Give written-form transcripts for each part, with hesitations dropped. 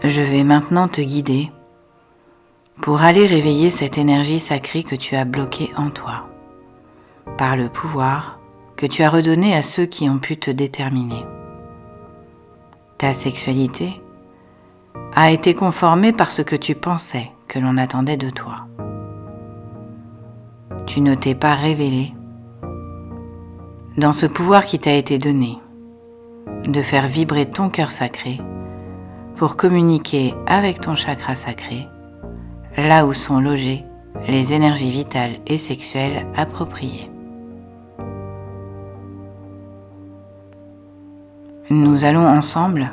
Je vais maintenant te guider pour aller réveiller cette énergie sacrée que tu as bloquée en toi, par le pouvoir que tu as redonné à ceux qui ont pu te déterminer. Ta sexualité a été conformée par ce que tu pensais que l'on attendait de toi. Tu ne t'es pas révélé dans ce pouvoir qui t'a été donné, de faire vibrer ton cœur sacré pour communiquer avec ton chakra sacré, là où sont logées les énergies vitales et sexuelles appropriées. Nous allons ensemble,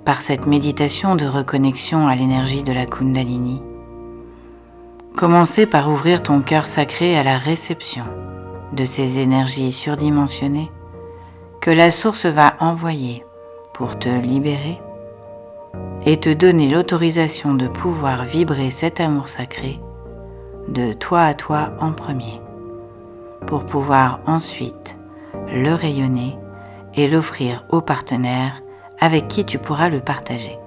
par cette méditation de reconnexion à l'énergie de la Kundalini, commencer par ouvrir ton cœur sacré à la réception de ces énergies surdimensionnées que la source va envoyer pour te libérer et te donner l'autorisation de pouvoir vibrer cet amour sacré de toi à toi en premier, pour pouvoir ensuite le rayonner et l'offrir aux partenaires avec qui tu pourras le partager.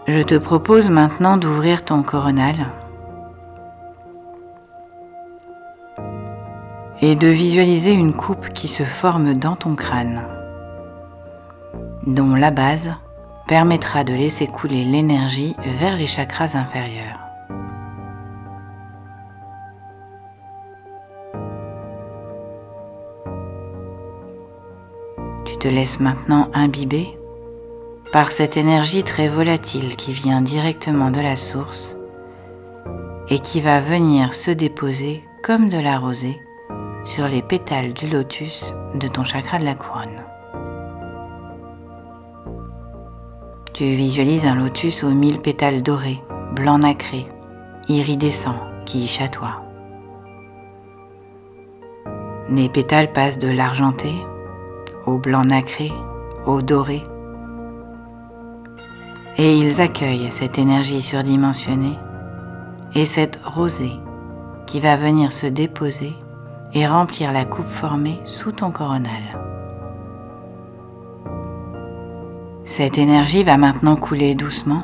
Je te propose maintenant d'ouvrir ton coronal et de visualiser une coupe qui se forme dans ton crâne, dont la base permettra de laisser couler l'énergie vers les chakras inférieurs. Tu te laisses maintenant imbiber par cette énergie très volatile qui vient directement de la source et qui va venir se déposer comme de la rosée sur les pétales du lotus de ton chakra de la couronne. Tu visualises un lotus aux 1000 pétales dorés, blanc nacré, iridescent, qui chatoie. Les pétales passent de l'argenté au blanc nacré, au doré, et ils accueillent cette énergie surdimensionnée et cette rosée qui va venir se déposer et remplir la coupe formée sous ton coronal. Cette énergie va maintenant couler doucement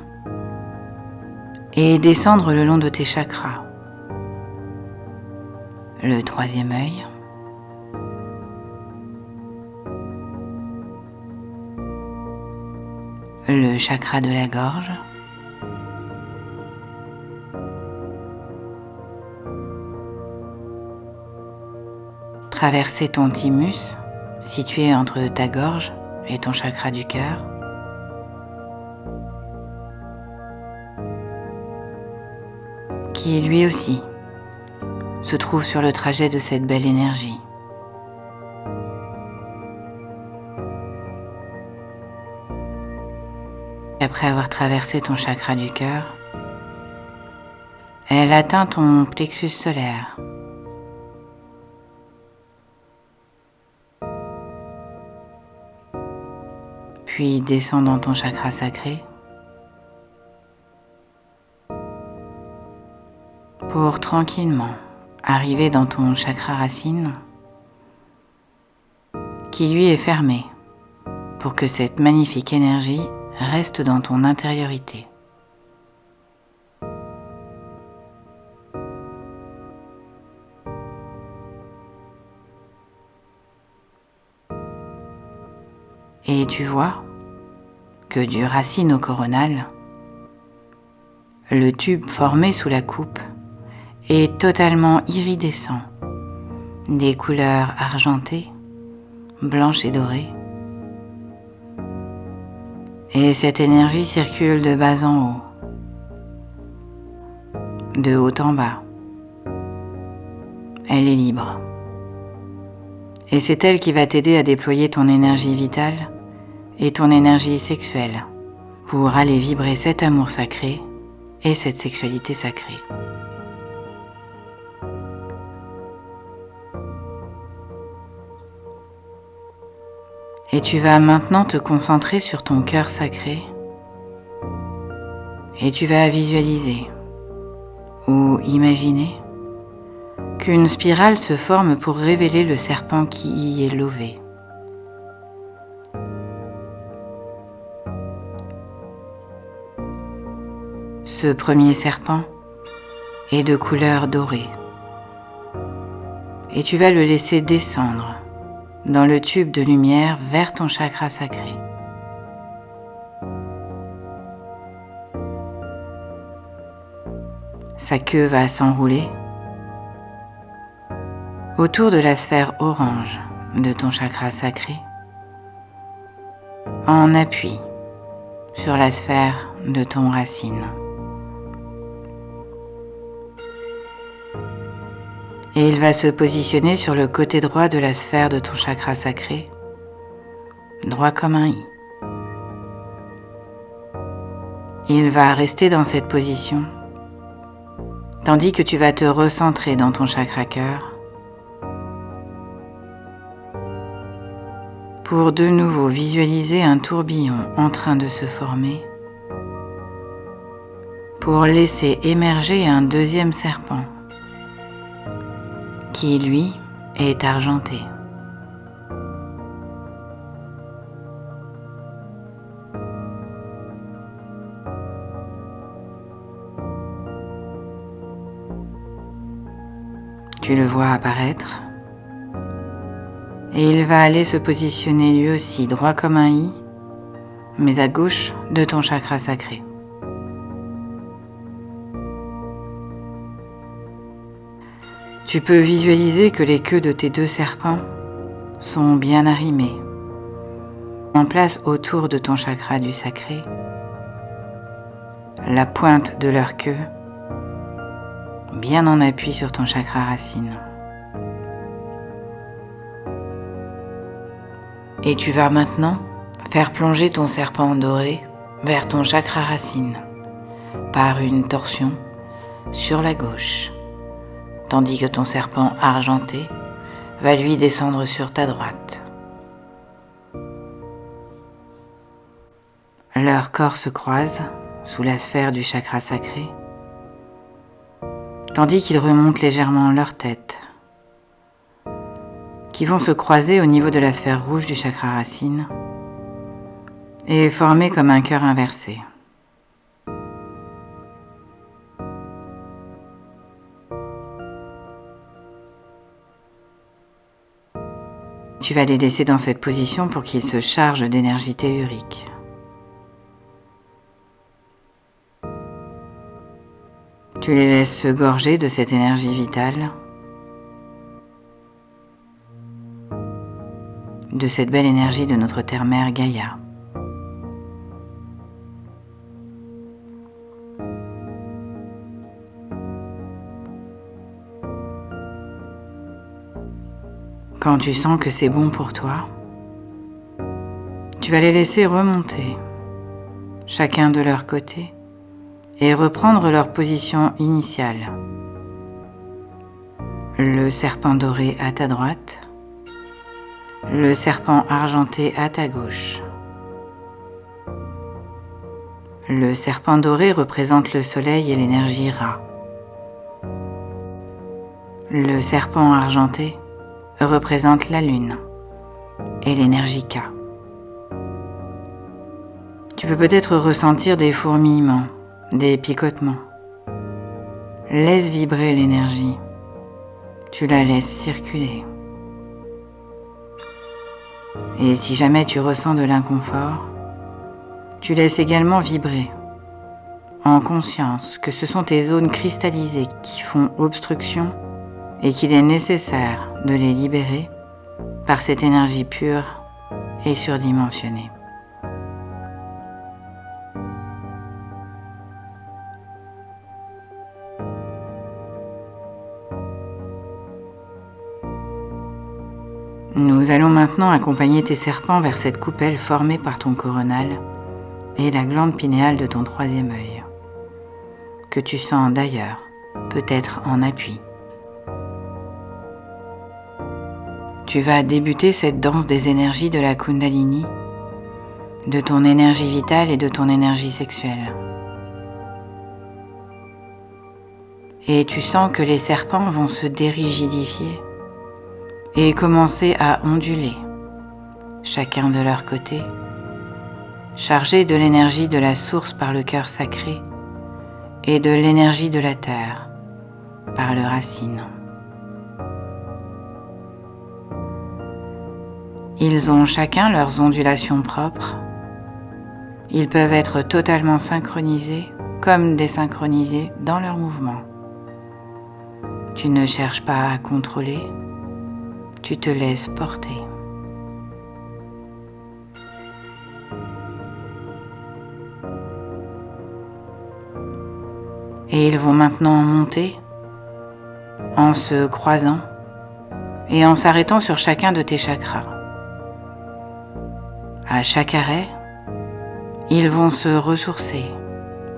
et descendre le long de tes chakras. Le troisième œil, le chakra de la gorge, traverser ton thymus, situé entre ta gorge et ton chakra du cœur, qui lui aussi se trouve sur le trajet de cette belle énergie. Après avoir traversé ton chakra du cœur, elle atteint ton plexus solaire. Puis descend dans ton chakra sacré pour tranquillement arriver dans ton chakra racine qui lui est fermé pour que cette magnifique énergie reste dans ton intériorité. Et tu vois que du racine au coronal, le tube formé sous la coupe est totalement iridescent, des couleurs argentées, blanches et dorées. Et cette énergie circule de bas en haut, de haut en bas. Elle est libre. Et c'est elle qui va t'aider à déployer ton énergie vitale et ton énergie sexuelle pour aller vibrer cet amour sacré et cette sexualité sacrée. Et tu vas maintenant te concentrer sur ton cœur sacré et tu vas visualiser ou imaginer qu'une spirale se forme pour révéler le serpent qui y est lové. Ce premier serpent est de couleur dorée et tu vas le laisser descendre dans le tube de lumière vers ton chakra sacré. Sa queue va s'enrouler autour de la sphère orange de ton chakra sacré en appui sur la sphère de ton racine. Et il va se positionner sur le côté droit de la sphère de ton chakra sacré, droit comme un i. Il va rester dans cette position, tandis que tu vas te recentrer dans ton chakra cœur pour de nouveau visualiser un tourbillon en train de se former, pour laisser émerger un deuxième serpent qui, lui, est argenté. Tu le vois apparaître et il va aller se positionner lui aussi droit comme un i, mais à gauche de ton chakra sacré. Tu peux visualiser que les queues de tes deux serpents sont bien arrimées, en place autour de ton chakra du sacré, la pointe de leur queue bien en appui sur ton chakra racine. Et tu vas maintenant faire plonger ton serpent doré vers ton chakra racine par une torsion sur la gauche, tandis que ton serpent argenté va lui descendre sur ta droite. Leurs corps se croisent sous la sphère du chakra sacré, tandis qu'ils remontent légèrement leur tête, qui vont se croiser au niveau de la sphère rouge du chakra racine et former comme un cœur inversé. Tu vas les laisser dans cette position pour qu'ils se chargent d'énergie tellurique. Tu les laisses se gorger de cette énergie vitale, de cette belle énergie de notre terre-mère Gaïa. Quand tu sens que c'est bon pour toi, tu vas les laisser remonter, chacun de leur côté, et reprendre leur position initiale. Le serpent doré à ta droite, le serpent argenté à ta gauche. Le serpent doré représente le soleil et l'énergie Ra. Le serpent argenté représente la lune et l'énergie Ka. Tu peux peut-être ressentir des fourmillements, des picotements. Laisse vibrer l'énergie. Tu la laisses circuler. Et si jamais tu ressens de l'inconfort, tu laisses également vibrer, en conscience que ce sont tes zones cristallisées qui font obstruction et qu'il est nécessaire de les libérer par cette énergie pure et surdimensionnée. Nous allons maintenant accompagner tes serpents vers cette coupelle formée par ton coronal et la glande pinéale de ton troisième œil, que tu sens d'ailleurs peut-être en appui. Tu vas débuter cette danse des énergies de la Kundalini, de ton énergie vitale et de ton énergie sexuelle. Et tu sens que les serpents vont se dérigidifier et commencer à onduler, chacun de leur côté, chargés de l'énergie de la source par le cœur sacré et de l'énergie de la terre par le racine. Ils ont chacun leurs ondulations propres. Ils peuvent être totalement synchronisés comme désynchronisés dans leurs mouvements. Tu ne cherches pas à contrôler, tu te laisses porter. Et ils vont maintenant monter en se croisant et en s'arrêtant sur chacun de tes chakras. À chaque arrêt, ils vont se ressourcer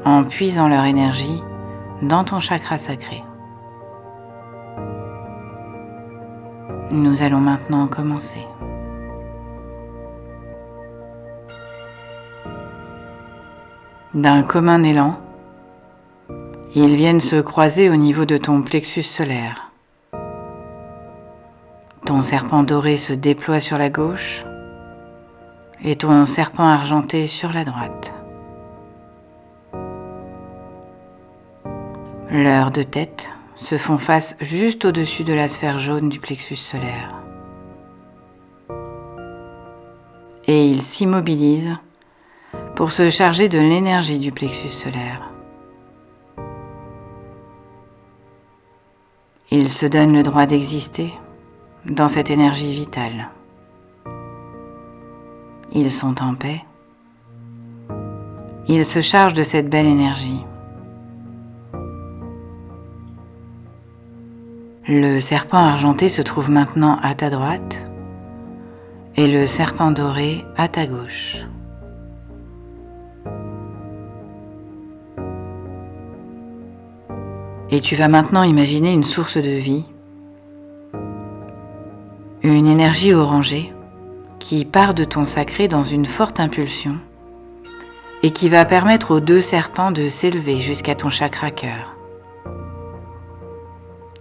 en puisant leur énergie dans ton chakra sacré. Nous allons maintenant commencer. D'un commun élan, ils viennent se croiser au niveau de ton plexus solaire. Ton serpent doré se déploie sur la gauche et ton serpent argenté sur la droite. Leurs deux têtes se font face juste au-dessus de la sphère jaune du plexus solaire. Et ils s'immobilisent pour se charger de l'énergie du plexus solaire. Ils se donnent le droit d'exister dans cette énergie vitale. Ils sont en paix. Ils se chargent de cette belle énergie. Le serpent argenté se trouve maintenant à ta droite et le serpent doré à ta gauche. Et tu vas maintenant imaginer une source de vie, une énergie orangée qui part de ton sacré dans une forte impulsion et qui va permettre aux deux serpents de s'élever jusqu'à ton chakra cœur.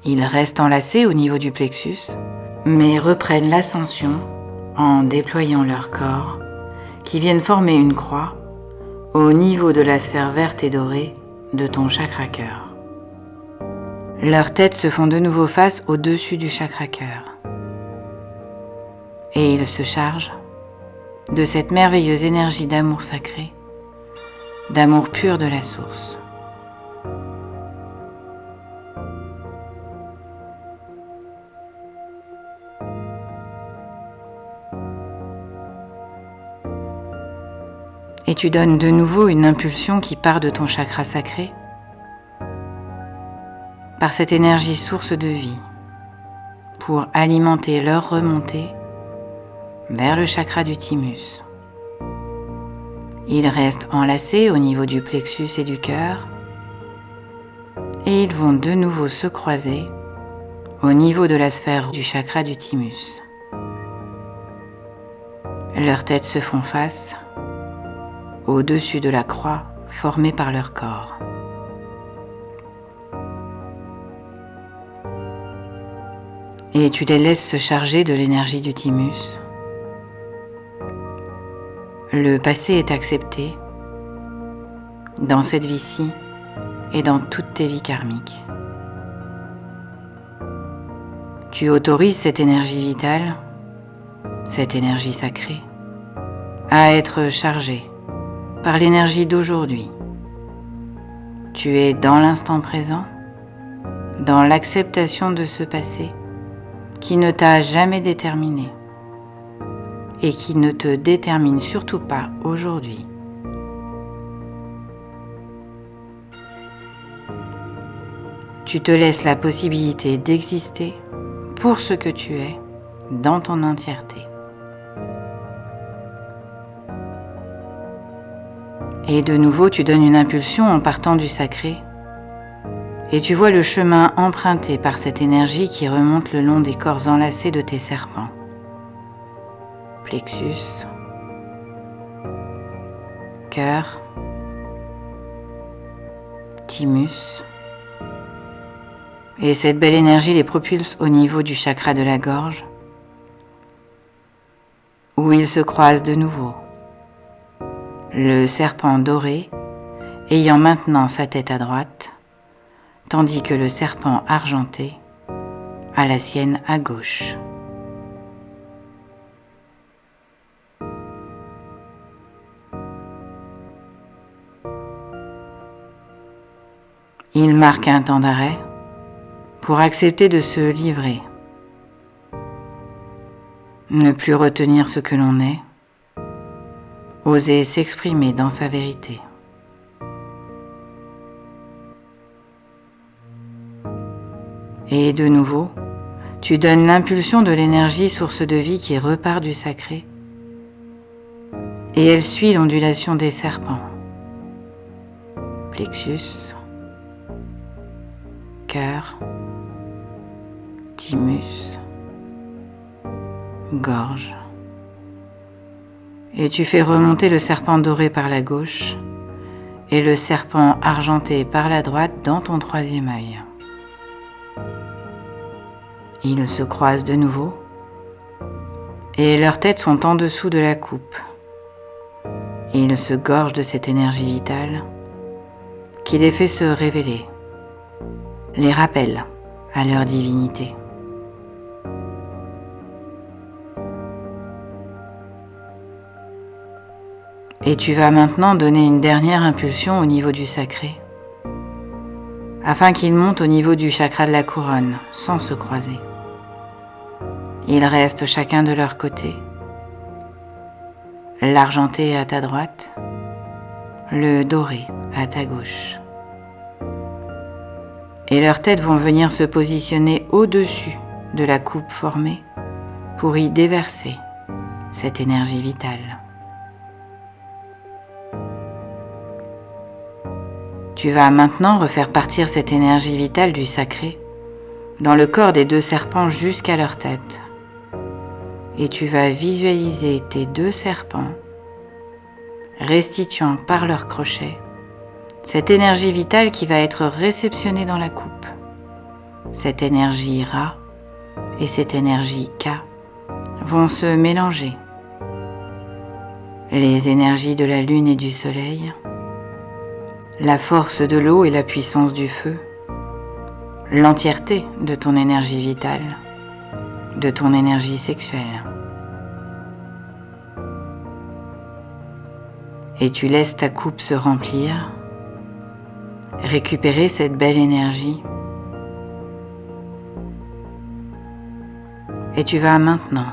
Ils restent enlacés au niveau du plexus, mais reprennent l'ascension en déployant leur corps, qui viennent former une croix au niveau de la sphère verte et dorée de ton chakra cœur. Leurs têtes se font de nouveau face au-dessus du chakra cœur. Et ils se chargent de cette merveilleuse énergie d'amour sacré, d'amour pur de la source. Et tu donnes de nouveau une impulsion qui part de ton chakra sacré par cette énergie source de vie pour alimenter leur remontée vers le chakra du thymus. Ils restent enlacés au niveau du plexus et du cœur et ils vont de nouveau se croiser au niveau de la sphère du chakra du thymus. Leurs têtes se font face au-dessus de la croix formée par leur corps. Et tu les laisses se charger de l'énergie du thymus. Le passé est accepté dans cette vie-ci et dans toutes tes vies karmiques. Tu autorises cette énergie vitale, cette énergie sacrée, à être chargée par l'énergie d'aujourd'hui. Tu es dans l'instant présent, dans l'acceptation de ce passé qui ne t'a jamais déterminé et qui ne te détermine surtout pas aujourd'hui. Tu te laisses la possibilité d'exister pour ce que tu es dans ton entièreté. Et de nouveau, tu donnes une impulsion en partant du sacré et tu vois le chemin emprunté par cette énergie qui remonte le long des corps enlacés de tes serpents. Plexus, cœur, thymus, Et cette belle énergie les propulse au niveau du chakra de la gorge, où ils se croisent de nouveau. Le serpent doré ayant maintenant sa tête à droite, tandis que le serpent argenté a la sienne à gauche. Il marque un temps d'arrêt pour accepter de se livrer, ne plus retenir ce que l'on est, oser s'exprimer dans sa vérité. Et de nouveau, tu donnes l'impulsion de l'énergie source de vie qui repart du sacré, et elle suit l'ondulation des serpents. Plexus, cœur, thymus, gorge. Et tu fais remonter le serpent doré par la gauche et le serpent argenté par la droite dans ton troisième œil. Ils se croisent de nouveau et leurs têtes sont en dessous de la coupe. Ils se gorgent de cette énergie vitale qui les fait se révéler, les rappelle à leur divinité. Et tu vas maintenant donner une dernière impulsion au niveau du sacré, afin qu'ils montent au niveau du chakra de la couronne, sans se croiser. Ils restent chacun de leur côté. L'argenté à ta droite, le doré à ta gauche. Et leurs têtes vont venir se positionner au-dessus de la coupe formée pour y déverser cette énergie vitale. Tu vas maintenant refaire partir cette énergie vitale du sacré dans le corps des deux serpents jusqu'à leur tête. Et tu vas visualiser tes deux serpents restituant par leurs crochets cette énergie vitale qui va être réceptionnée dans la coupe. Cette énergie Ra et cette énergie Ka vont se mélanger. Les énergies de la lune et du soleil, la force de l'eau et la puissance du feu, l'entièreté de ton énergie vitale, de ton énergie sexuelle. Et tu laisses ta coupe se remplir, récupérer cette belle énergie. Et tu vas maintenant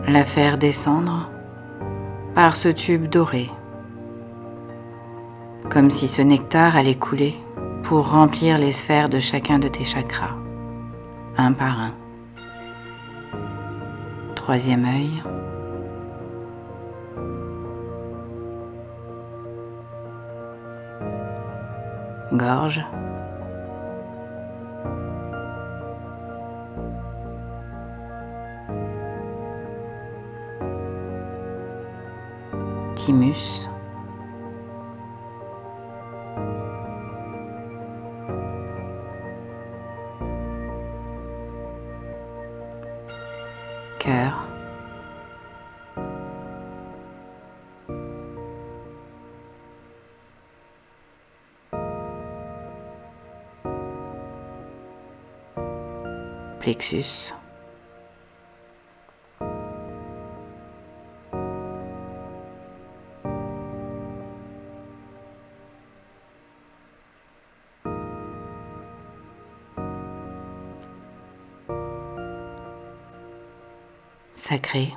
la faire descendre par ce tube doré, comme si ce nectar allait couler pour remplir les sphères de chacun de tes chakras, un par un. Troisième œil, gorge, thymus, cœur, plexus, sacré,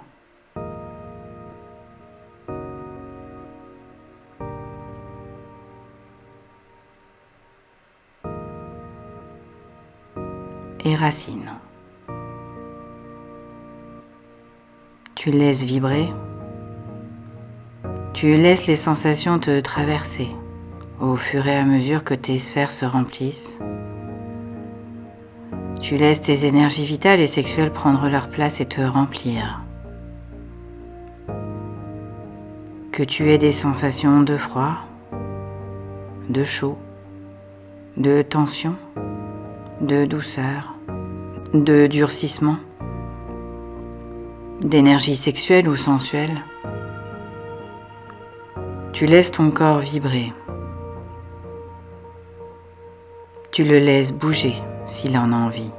et racine. Tu laisses vibrer, tu laisses les sensations te traverser au fur et à mesure que tes sphères se remplissent. Tu laisses tes énergies vitales et sexuelles prendre leur place et te remplir. Que tu aies des sensations de froid, de chaud, de tension, de douceur, de durcissement, d'énergie sexuelle ou sensuelle. Tu laisses ton corps vibrer. Tu le laisses bouger s'il en a envie.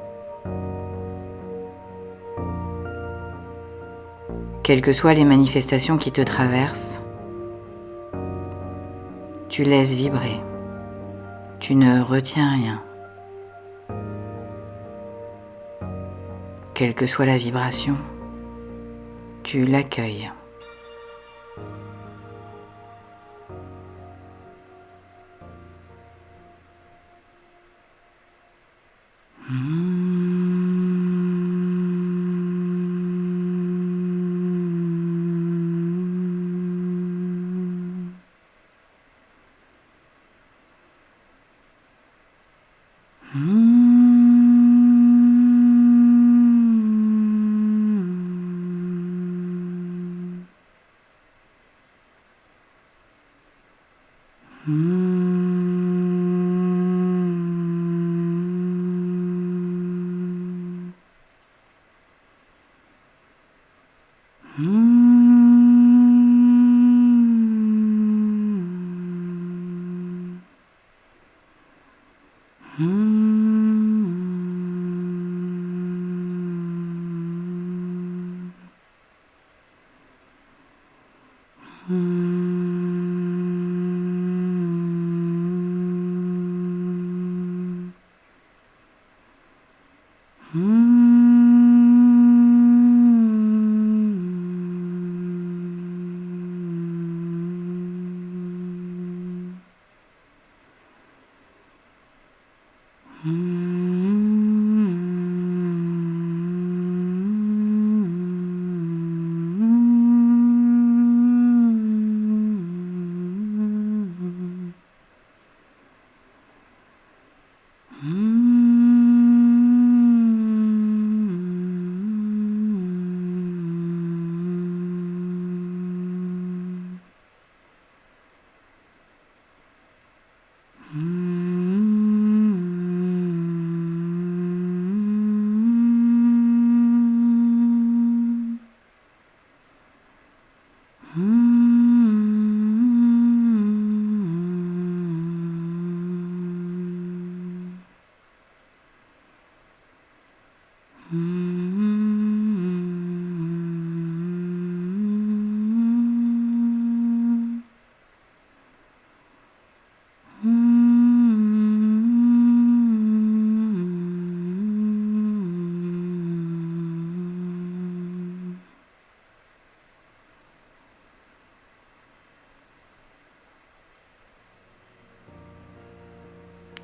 Quelles que soient les manifestations qui te traversent, tu laisses vibrer. Tu ne retiens rien. Quelle que soit la vibration, tu l'accueilles.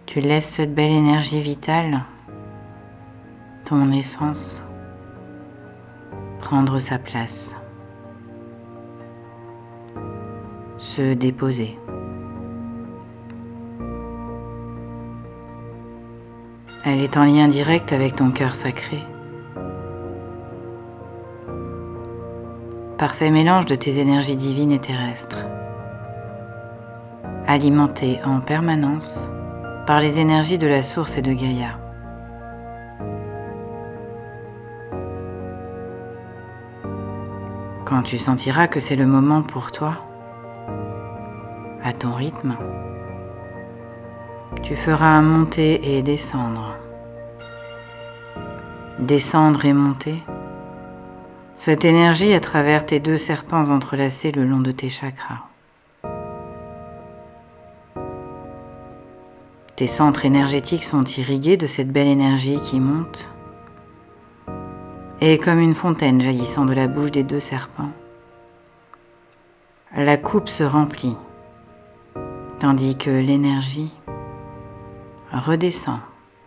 Tu laisses cette belle énergie vitale, ton essence, prendre sa place, se déposer. Elle est en lien direct avec ton cœur sacré. Parfait mélange de tes énergies divines et terrestres, alimentées en permanence par les énergies de la source et de Gaïa. Quand tu sentiras que c'est le moment pour toi, à ton rythme, tu feras monter et descendre. Descendre et monter, cette énergie à travers tes deux serpents entrelacés le long de tes chakras. Tes centres énergétiques sont irrigués de cette belle énergie qui monte, et comme une fontaine jaillissant de la bouche des deux serpents, la coupe se remplit, tandis que l'énergie redescend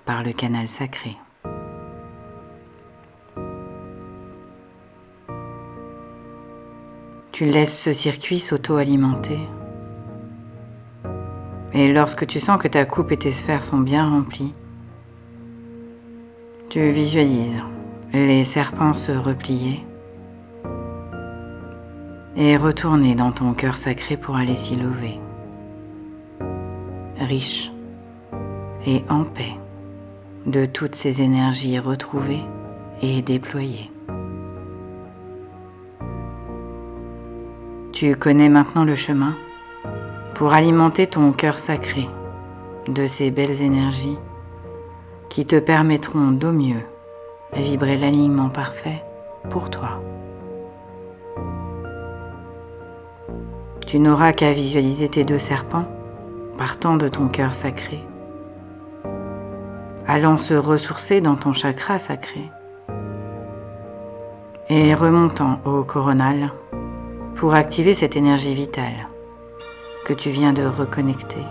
par le canal sacré. Tu laisses ce circuit s'auto-alimenter. Et lorsque tu sens que ta coupe et tes sphères sont bien remplies, tu visualises les serpents se replier et retourner dans ton cœur sacré pour aller s'y lever, riche et en paix de toutes ces énergies retrouvées et déployées. Tu connais maintenant le chemin pour alimenter ton cœur sacré de ces belles énergies qui te permettront d'au mieux vibrer l'alignement parfait pour toi. Tu n'auras qu'à visualiser tes 2 serpents partant de ton cœur sacré, allant se ressourcer dans ton chakra sacré et remontant au coronal pour activer cette énergie vitale que tu viens de reconnecter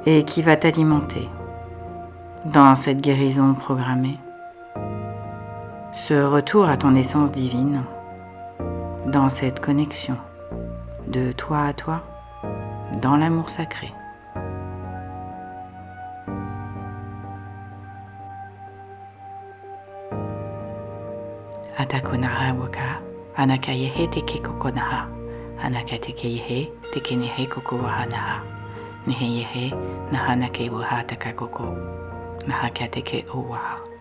et qui va t'alimenter dans cette guérison programmée, ce retour à ton essence divine, dans cette connexion de toi à toi, dans l'amour sacré. Atakunaha waka, anakayehe teke kokonaha, anakatekeyehe tekenehe koko wahanaha, neheyehe nahanake waha takakoko, nahakateke owaha.